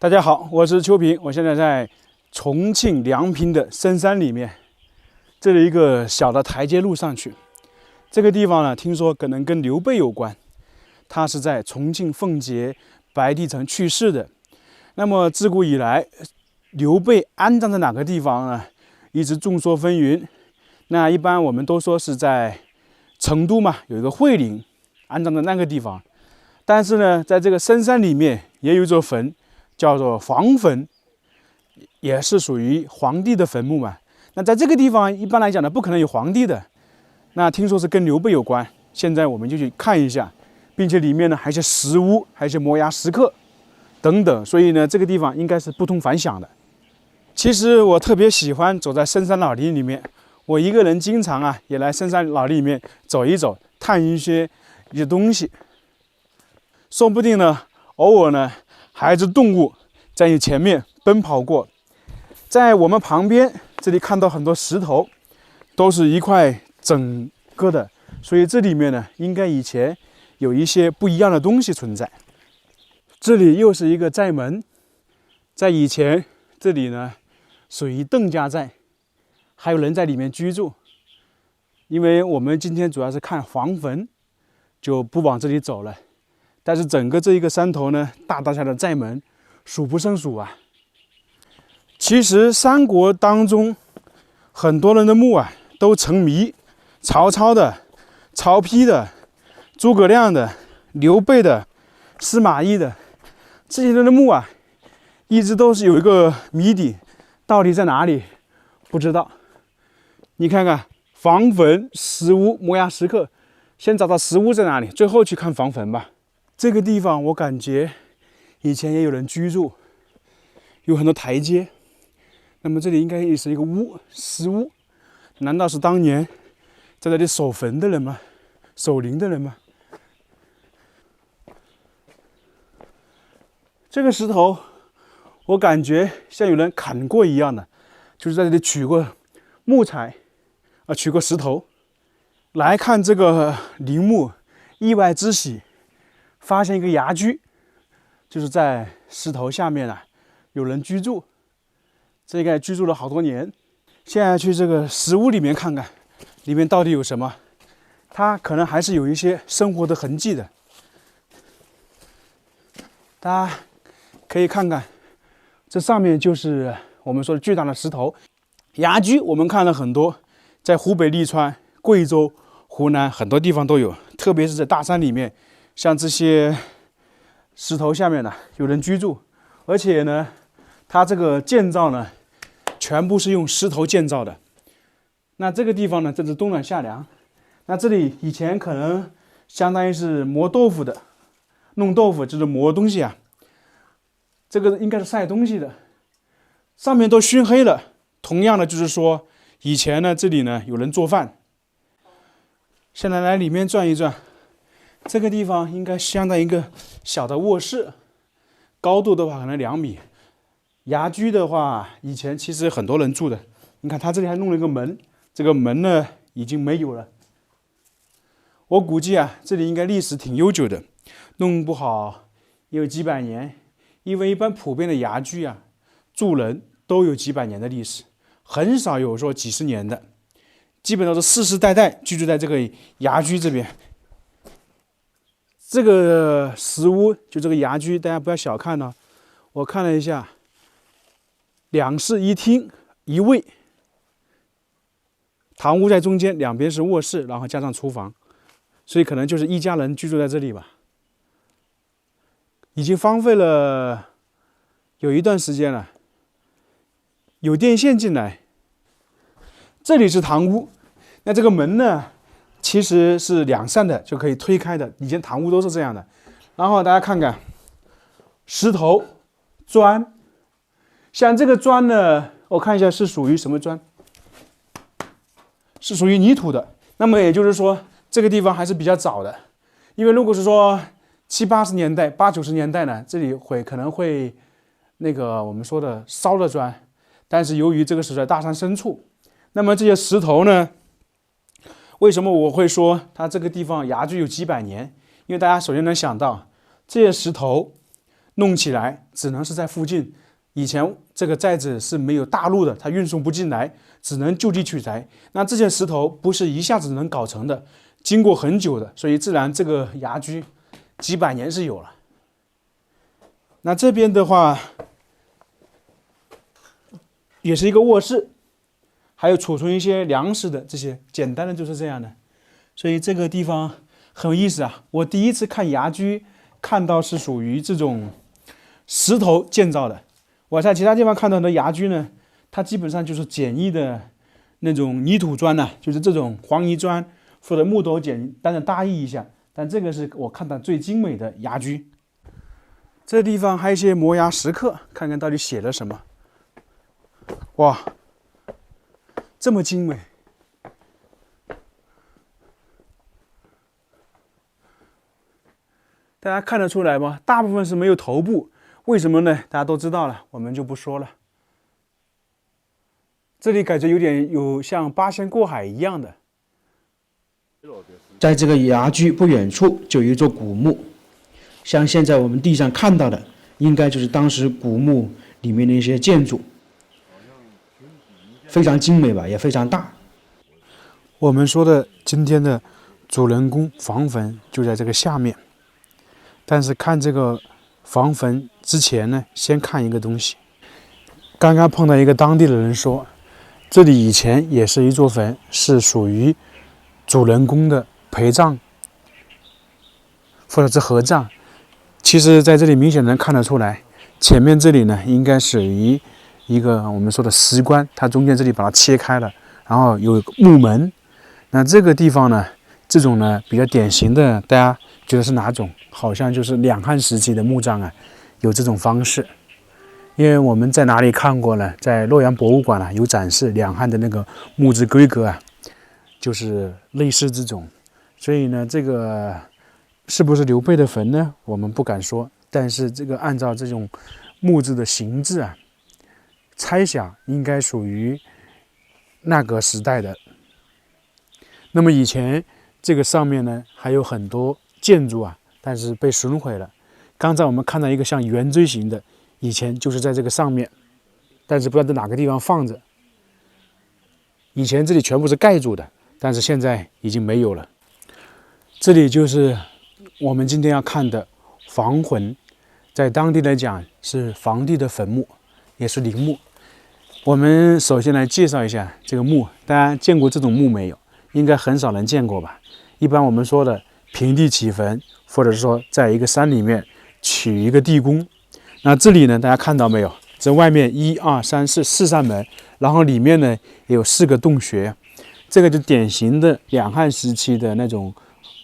大家好，我是秋平，我现在在重庆梁平的深山里面，这里一个小的台阶路上去。这个地方呢，听说可能跟刘备有关，他是在重庆奉节白帝城去世的。那么自古以来，刘备安葬在哪个地方呢？一直众说纷纭。那一般我们都说是在成都嘛，有一个惠陵，安葬在那个地方。但是呢，在这个深山里面也有一座坟，叫做黄坟，也是属于皇帝的坟墓嘛。那在这个地方，一般来讲呢，不可能有皇帝的。那听说是跟刘备有关，现在我们就去看一下，并且里面呢还有些石屋，还有些摩崖石刻等等，所以呢，这个地方应该是不同凡响的。其实我特别喜欢走在深山老林里面，我一个人经常也来深山老林里面走一走，探一些东西，说不定呢，偶尔呢。还有一只动物在你前面奔跑过，在我们旁边这里看到很多石头，都是一块整个的，所以这里面呢，应该以前有一些不一样的东西存在。这里又是一个寨门，在以前这里呢属于邓家寨，还有人在里面居住。因为我们今天主要是看黄坟，就不往这里走了。但是整个这一个山头呢，大大小小的寨门数不胜数啊。其实三国当中很多人的墓都沉迷，曹操的、曹丕的、诸葛亮的、刘备的、司马懿的，这些人的墓一直都是有一个谜底，到底在哪里不知道。你看看黄坟、石屋、摩崖石刻，先找到石屋在哪里，最后去看黄坟吧。这个地方我感觉以前也有人居住，有很多台阶。那么这里应该也是一个屋，石屋。难道是当年在这里守坟的人吗？守灵的人吗？这个石头我感觉像有人砍过一样的，就是在这里取过木材取过石头来看这个陵墓，意外之喜。发现一个崖居，就是在石头下面有人居住，这个居住了好多年。现在去这个石屋里面看看，里面到底有什么？它可能还是有一些生活的痕迹的。大家可以看看，这上面就是我们说的巨大的石头。崖居我们看了很多，在湖北利川、贵州、湖南很多地方都有，特别是在大山里面。像这些石头下面有人居住，而且呢，它这个建造呢，全部是用石头建造的。那这个地方呢，这是冬暖夏凉。那这里以前可能相当于是磨豆腐的，弄豆腐就是磨东西这个应该是晒东西的，上面都熏黑了。同样的就是说，以前呢这里呢有人做饭。现在来里面转一转。这个地方应该相当于一个小的卧室，高度的话可能2米。崖居的话，以前其实很多人住的。你看他这里还弄了一个门，这个门呢已经没有了。我估计这里应该历史挺悠久的，弄不好也有几百年。因为一般普遍的崖居住人都有几百年的历史，很少有说几十年的，基本都是世世代代居住在这个崖居这边。这个石屋就这个崖居，大家不要小看了。我看了一下，2室1厅1卫，堂屋在中间，两边是卧室，然后加上厨房，所以可能就是一家人居住在这里吧。已经荒废了有一段时间了，有电线进来。这里是堂屋，那这个门呢？其实是2扇的，就可以推开的。以前堂屋都是这样的。然后大家看看，石头、砖，像这个砖呢，我看一下是属于什么砖，是属于泥土的。那么也就是说，这个地方还是比较早的。因为如果是说70、80年代、80、90年代呢，这里可能会那个我们说的烧了砖，但是由于这个是在大山深处，那么这些石头呢？为什么我会说它这个地方崖居有几百年？因为大家首先能想到这些石头弄起来只能是在附近。以前这个寨子是没有大路的，它运送不进来，只能就地取材。那这件石头不是一下子能搞成的，经过很久的，所以自然这个衙居几百年是有了。那这边的话，也是一个卧室，还有储存一些粮食的这些，简单的就是这样的。所以这个地方很有意思啊！我第一次看衙居，看到是属于这种石头建造的。我在其他地方看到的衙居呢，它基本上就是简易的那种泥土砖呐，就是这种黄泥砖或者木头简单的搭议一下。但这个是我看到最精美的衙居。这地方还有一些摩崖石刻，看看到底写了什么。哇，这么精美！大家看得出来吗？大部分是没有头部。为什么呢？大家都知道了，我们就不说了。这里感觉有像八仙过海一样的。在这个衙居不远处就有一座古墓，像现在我们地上看到的，应该就是当时古墓里面的一些建筑，非常精美吧，也非常大。我们说的今天的主人公房坟就在这个下面，但是看这个房坟之前呢，先看一个东西。刚刚碰到一个当地的人说，这里以前也是一座坟，是属于主人公的陪葬或者是合葬。其实在这里明显能看得出来，前面这里呢应该属于一个我们说的石棺，它中间这里把它切开了，然后有木门。那这个地方呢，这种呢比较典型的，大家觉得是哪种？好像就是两汉时期的墓葬啊，有这种方式。因为我们在哪里看过呢？在洛阳博物馆啊，有展示两汉的那个墓志规格啊，就是类似这种。所以呢，这个是不是刘备的坟呢？我们不敢说。但是这个按照这种墓志的形制啊，猜想应该属于那个时代的。那么以前这个上面呢，还有很多建筑啊，但是被损毁了。刚才我们看到一个像圆锥形的，以前就是在这个上面，但是不知道在哪个地方放着。以前这里全部是盖住的，但是现在已经没有了。这里就是我们今天要看的房魂，在当地来讲是房帝的坟墓，也是陵墓。我们首先来介绍一下这个墓，大家见过这种墓没有？应该很少人见过吧。一般我们说的平地起坟，或者是说在一个山里面取一个地宫。那这里呢，大家看到没有？这外面1、2、3、4扇门，然后里面呢也有4个洞穴。这个就典型的两汉时期的那种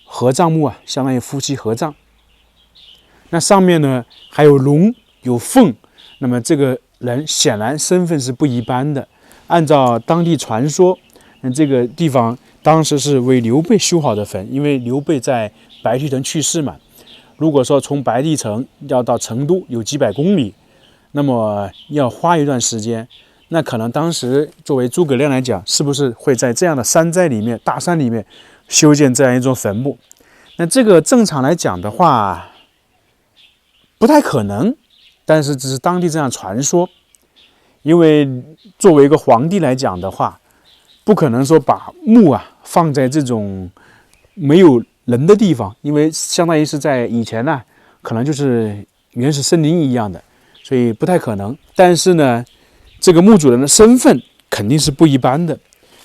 合葬墓啊，相当于夫妻合葬。那上面呢还有龙有凤，那么这个人显然身份是不一般的。按照当地传说，这个地方当时是为刘备修好的坟，因为刘备在白帝城去世嘛。如果说从白帝城要到成都有几百公里，那么要花一段时间，那可能当时作为诸葛亮来讲，是不是会在这样的山寨里面、大山里面修建这样一座坟墓？那这个正常来讲的话，不太可能，但是只是当地这样传说。因为作为一个皇帝来讲的话，不可能说把墓啊放在这种没有人的地方，因为相当于是在以前呢，可能就是原始森林一样的，所以不太可能。但是呢，这个墓主人的身份肯定是不一般的，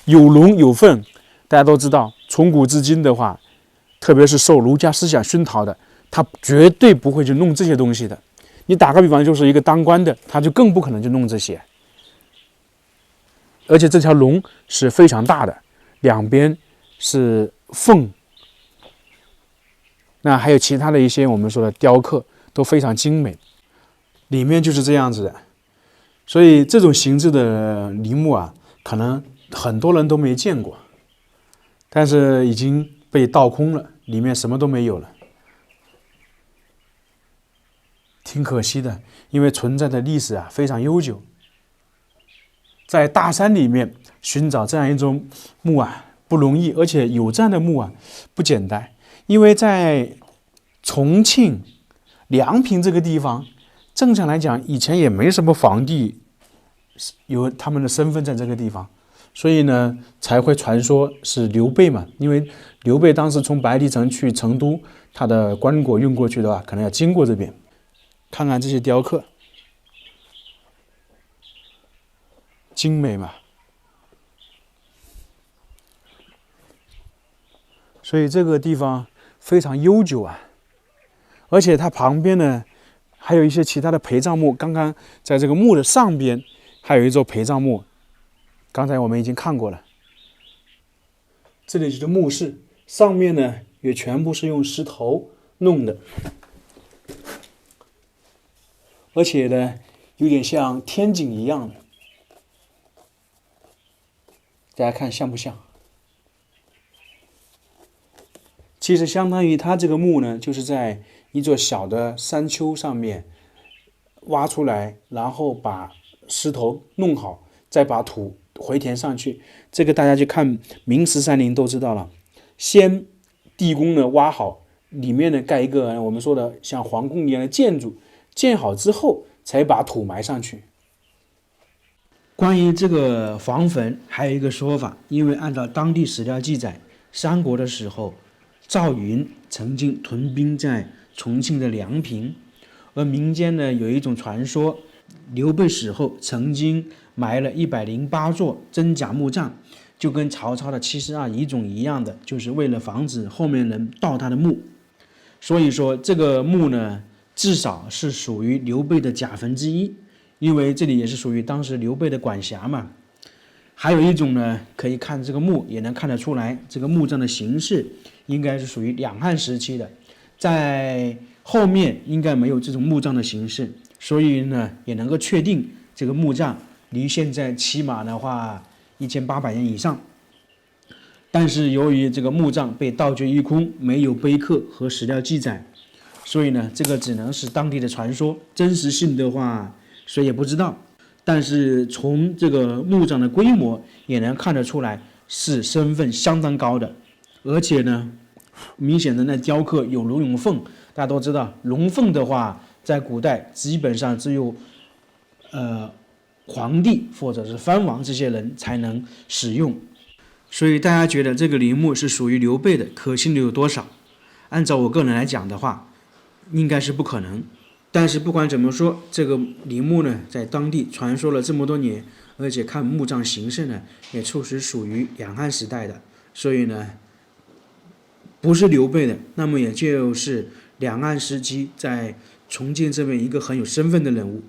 有龙有凤。大家都知道，从古至今的话，特别是受儒家思想熏陶的，他绝对不会去弄这些东西的。你打个比方，就是一个当官的，他就更不可能去弄这些。而且这条龙是非常大的，两边是凤，那还有其他的一些我们说的雕刻都非常精美，里面就是这样子的。所以这种形制的陵墓啊，可能很多人都没见过，但是已经被盗空了，里面什么都没有了，挺可惜的，因为存在的历史啊非常悠久。在大山里面寻找这样一种墓啊不容易，而且有这样的墓啊不简单。因为在重庆、梁平这个地方，正常来讲，以前也没什么皇帝有他们的身份在这个地方，所以呢才会传说是刘备嘛。因为刘备当时从白帝城去成都，他的棺椁运过去的话，可能要经过这边。看看这些雕刻，精美嘛。所以这个地方非常悠久啊，而且它旁边呢还有一些其他的陪葬墓。刚刚在这个墓的上边还有一座陪葬墓，刚才我们已经看过了。这里就是墓室，上面呢也全部是用石头弄的，而且呢有点像天井一样的，大家看像不像？其实相当于它这个墓呢，就是在一座小的山丘上面挖出来，然后把石头弄好，再把土回填上去。这个大家去看明十三陵都知道了。先地宫呢挖好，里面呢盖一个我们说的像皇宫一样的建筑，建好之后才把土埋上去。关于这个黄坟，还有一个说法，因为按照当地史料记载，三国的时候，赵云曾经屯兵在重庆的梁平，而民间呢有一种传说，刘备死后曾经埋了108座真假墓葬，就跟曹操的72遗冢一样的，就是为了防止后面人盗他的墓。所以说这个墓呢，至少是属于刘备的假坟之一，因为这里也是属于当时刘备的管辖嘛。还有一种呢，可以看这个墓也能看得出来，这个墓葬的形式应该是属于两汉时期的，在后面应该没有这种墓葬的形式，所以呢也能够确定这个墓葬离现在起码的话1800年以上。但是由于这个墓葬被盗掘一空，没有碑刻和史料记载，所以呢这个只能是当地的传说，真实性的话谁也不知道。但是从这个墓葬的规模也能看得出来是身份相当高的，而且呢明显的那雕刻有龙有凤，大家都知道龙凤的话在古代基本上只有皇帝或者是藩王这些人才能使用，所以大家觉得这个陵墓是属于刘备的可信度有多少？按照我个人来讲的话，应该是不可能。但是不管怎么说，这个陵墓呢，在当地传说了这么多年，而且看墓葬形式呢，也确实属于两汉时代的，所以呢，不是刘备的，那么也就是两汉时期在重庆这边一个很有身份的人物。